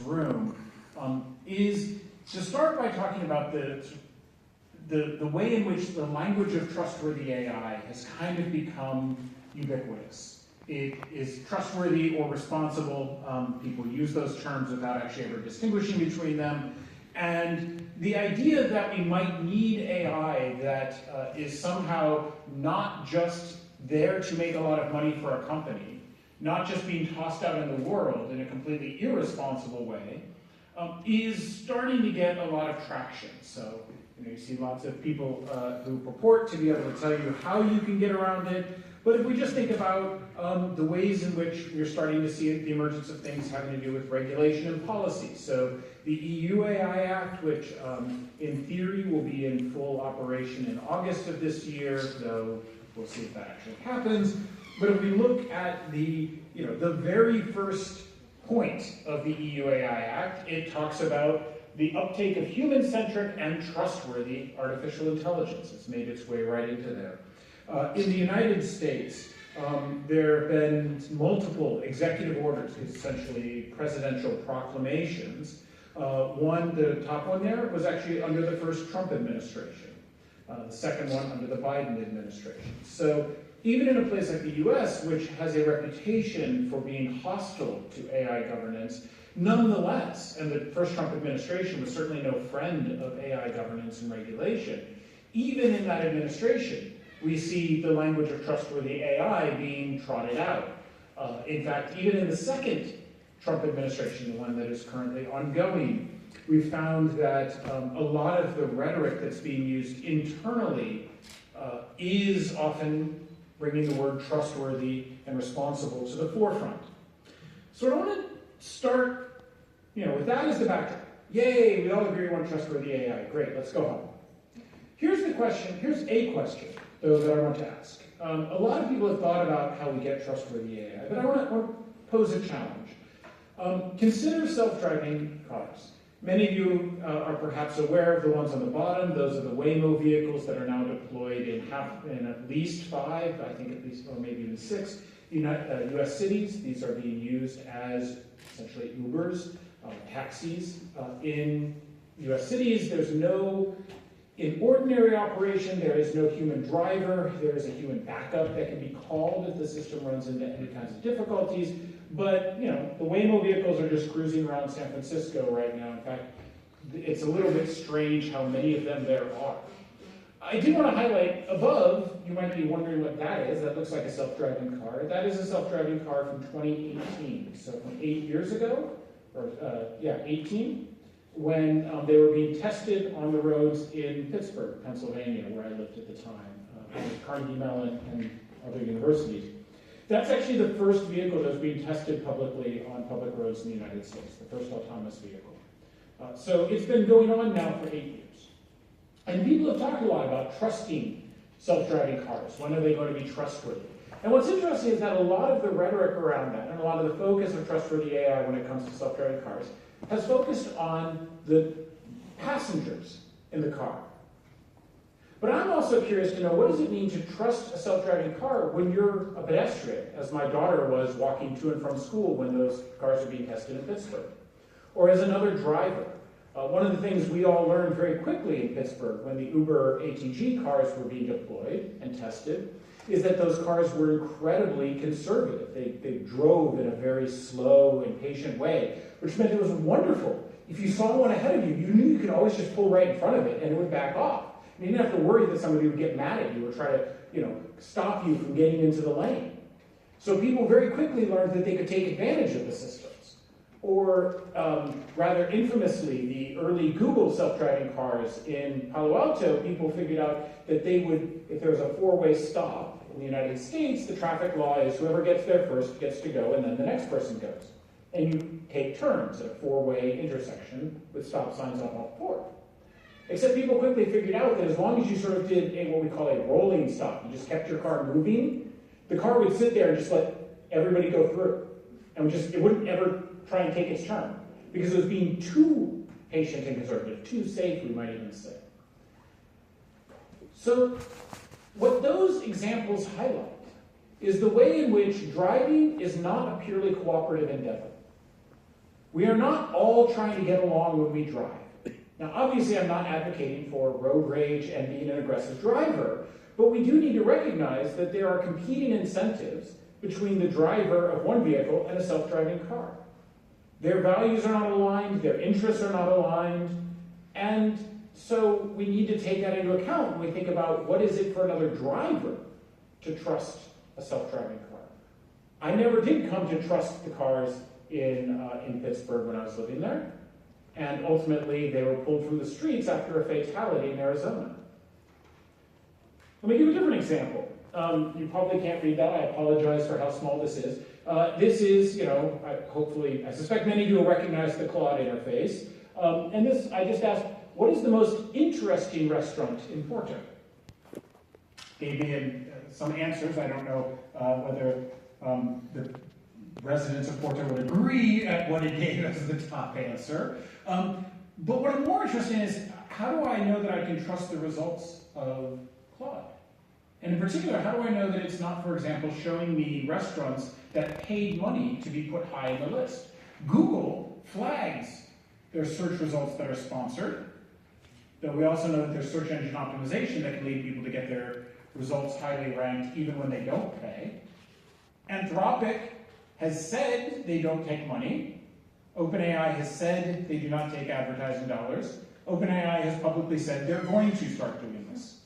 room, is to start by talking about the way in which the language of trustworthy AI has kind of become ubiquitous. It is trustworthy or responsible. People use those terms without actually ever distinguishing between them. And the idea that we might need AI that is somehow not just there to make a lot of money for a company, not just being tossed out in the world in a completely irresponsible way, is starting to get a lot of traction. So you see lots of people who purport to be able to tell you how you can get around it. But if we just think about the ways in which you're starting to see the emergence of things having to do with regulation and policy. So the EU AI Act, which in theory will be in full operation in August of this year, though we'll see if that actually happens. But if we look at the very first point of the EU AI Act, it talks about the uptake of human-centric and trustworthy artificial intelligence. It's made its way right into there. In the United States, there have been multiple executive orders, essentially presidential proclamations. The top one there, was actually under the first Trump administration. The second one under the Biden administration. So even in a place like the US, which has a reputation for being hostile to AI governance, nonetheless, and the first Trump administration was certainly no friend of AI governance and regulation, even in that administration, we see the language of trustworthy AI being trotted out. In fact, even in the second Trump administration, the one that is currently ongoing, we found that a lot of the rhetoric that's being used internally is often bringing the word trustworthy and responsible to the forefront. So I want to start, with that as the backdrop. Yay, we all agree we want trustworthy AI. Great, let's go home. Here's a question, though, that I want to ask. A lot of people have thought about how we get trustworthy AI, but I want to pose a challenge. Consider self-driving cars. Many of you are perhaps aware of the ones on the bottom. Those are the Waymo vehicles that are now deployed in at least 5, I think at least, or maybe even 6 US cities. These are being used as essentially Ubers, taxis. In US cities, in ordinary operation, there is no human driver. There is a human backup that can be called if the system runs into any kinds of difficulties. But, the Waymo vehicles are just cruising around San Francisco right now. In fact, it's a little bit strange how many of them there are. I do want to highlight above, you might be wondering what that is. That looks like a self-driving car. That is a self-driving car from 2018. So from 8 years ago, 18, when they were being tested on the roads in Pittsburgh, Pennsylvania, where I lived at the time, with Carnegie Mellon and other universities. That's actually the first vehicle that was being tested publicly on public roads in the United States, the first autonomous vehicle. So it's been going on now for 8 years. And people have talked a lot about trusting self-driving cars. When are they going to be trustworthy? And what's interesting is that a lot of the rhetoric around that, and a lot of the focus of trustworthy AI when it comes to self-driving cars, has focused on the passengers in the car. But I'm also curious to know, what does it mean to trust a self-driving car when you're a pedestrian, as my daughter was walking to and from school when those cars were being tested in Pittsburgh? Or as another driver? One of the things we all learned very quickly in Pittsburgh when the Uber ATG cars were being deployed and tested is that those cars were incredibly conservative. They drove in a very slow and patient way, which meant it was wonderful. If you saw one ahead of you, you knew you could always just pull right in front of it and it would back off. You didn't have to worry that somebody would get mad at you or try to, stop you from getting into the lane. So people very quickly learned that they could take advantage of the systems. Or rather infamously, the early Google self-driving cars in Palo Alto, people figured out that they would, if there was a 4-way stop in the United States, the traffic law is whoever gets there first gets to go and then the next person goes. And you take turns at a 4-way intersection with stop signs on all 4. Except people quickly figured out that as long as you sort of did what we call a rolling stop, you just kept your car moving, the car would sit there and just let everybody go through. And it wouldn't ever try and take its turn, because it was being too patient and conservative, too safe, we might even say. So what those examples highlight is the way in which driving is not a purely cooperative endeavor. We are not all trying to get along when we drive. Now, obviously, I'm not advocating for road rage and being an aggressive driver, but we do need to recognize that there are competing incentives between the driver of one vehicle and a self-driving car. Their values are not aligned, their interests are not aligned, and so we need to take that into account when we think about what is it for another driver to trust a self-driving car. I never did come to trust the cars in Pittsburgh when I was living there, and ultimately they were pulled from the streets after a fatality in Arizona. Let me give a different example. You probably can't read that. I apologize for how small this is. This is, I suspect many of you will recognize the Claude interface. And this, I just asked, what is the most interesting restaurant in Porto? Gave me some answers. I don't know whether the residents of Porto would agree at what it gave as the top answer. But what I'm more interested in is, how do I know that I can trust the results of Claude? And in particular, how do I know that it's not, for example, showing me restaurants that paid money to be put high in the list? Google flags their search results that are sponsored, though we also know that there's search engine optimization that can lead people to get their results highly ranked even when they don't pay. Anthropic has said they don't take money. OpenAI has said they do not take advertising dollars. OpenAI has publicly said they're going to start doing this.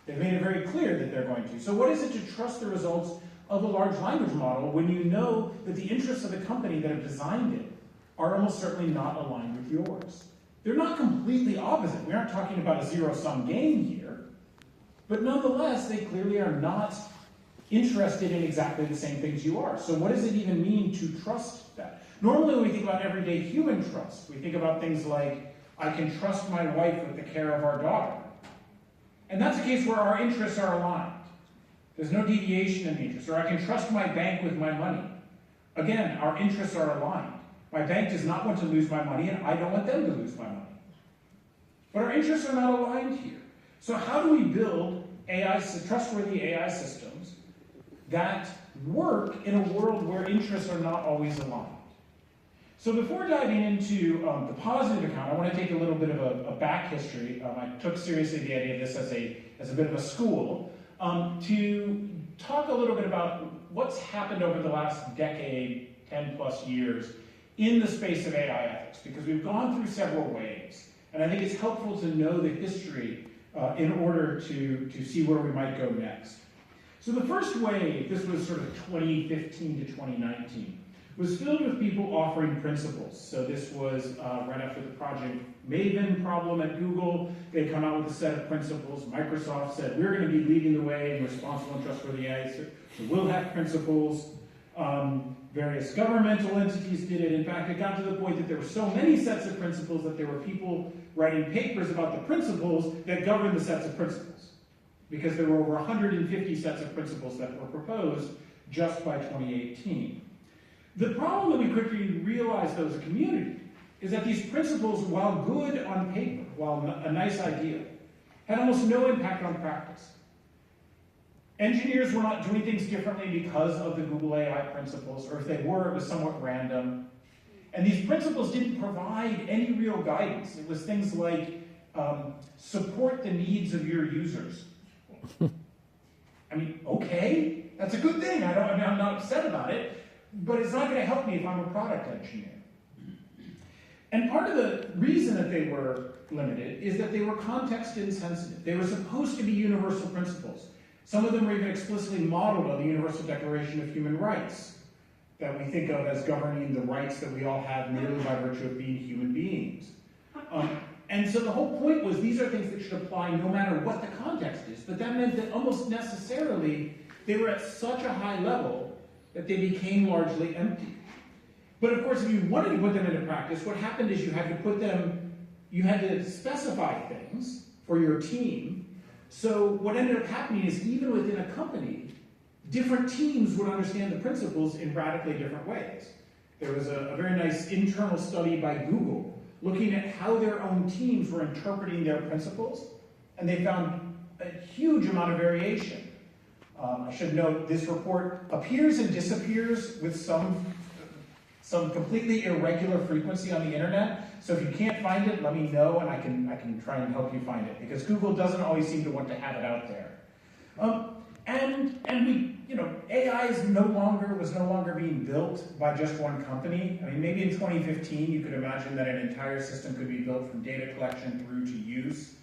They've made it very clear that they're going to. So what is it to trust the results of a large language model when you know that the interests of the company that have designed it are almost certainly not aligned with yours? They're not completely opposite. We aren't talking about a zero-sum game here. But nonetheless, they clearly are not interested in exactly the same things you are. So what does it even mean to trust that? Normally when we think about everyday human trust, we think about things like, I can trust my wife with the care of our daughter. And that's a case where our interests are aligned. There's no deviation in the interest. Or I can trust my bank with my money. Again, our interests are aligned. My bank does not want to lose my money, and I don't want them to lose my money. But our interests are not aligned here. So how do we build trustworthy AI systems that work in a world where interests are not always aligned? So before diving into the positive account, I want to take a little bit of a back history. I took seriously the idea of this as a bit of a school to talk a little bit about what's happened over the last decade, 10 plus years, in the space of AI ethics, because we've gone through several waves. And I think it's helpful to know the history in order to see where we might go next. So the first wave, this was sort of 2015 to 2019, was filled with people offering principles. So this was right after the Project Maven problem at Google. They come out with a set of principles. Microsoft said, we're going to be leading the way in responsible and trustworthy AI, so we'll have principles. Various governmental entities did it. In fact, it got to the point that there were so many sets of principles that there were people writing papers about the principles that govern the sets of principles, because there were over 150 sets of principles that were proposed just by 2018. The problem that we quickly realized, though, as a community, is that these principles, while good on paper, while a nice idea, had almost no impact on practice. Engineers were not doing things differently because of the Google AI principles, or if they were, it was somewhat random. And these principles didn't provide any real guidance. It was things like, support the needs of your users. I mean, okay, that's a good thing. I'm not upset about it, but it's not going to help me if I'm a product engineer. And part of the reason that they were limited is that they were context insensitive. They were supposed to be universal principles. Some of them were even explicitly modeled on the Universal Declaration of Human Rights, that we think of as governing the rights that we all have merely by virtue of being human beings. And so the whole point was these are things that should apply no matter what the context is, but that meant that almost necessarily they were at such a high level that they became largely empty. But of course, if you wanted to put them into practice, what happened is you had to specify things for your team. So what ended up happening is even within a company, different teams would understand the principles in radically different ways. There was a very nice internal study by Google looking at how their own teams were interpreting their principles, and they found a huge amount of variation. I should note this report appears and disappears with some some completely irregular frequency on the internet. So if you can't find it, let me know and I can try and help you find it, because Google doesn't always seem to want to have it out there. And we, AI was no longer being built by just one company. I mean, maybe in 2015 you could imagine that an entire system could be built from data collection through to use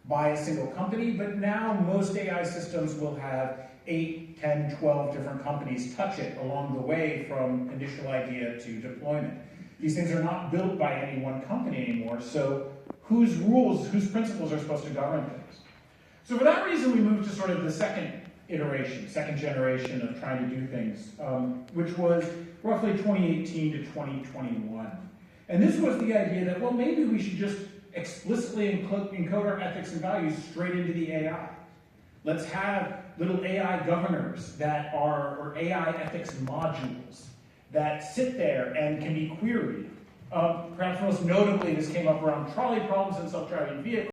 by a single company, but now most AI systems will have 8, 10, 12 different companies touch it along the way from initial idea to deployment. These things are not built by any one company anymore, so whose rules, whose principles are supposed to govern things? So for that reason, we moved to sort of the second generation of trying to do things, which was roughly 2018 to 2021. And this was the idea that, well, maybe we should just explicitly encode our ethics and values straight into the AI. Let's have little AI governors that are, or AI ethics modules that sit there and can be queried. Perhaps most notably, this came up around trolley problems and self-driving vehicles.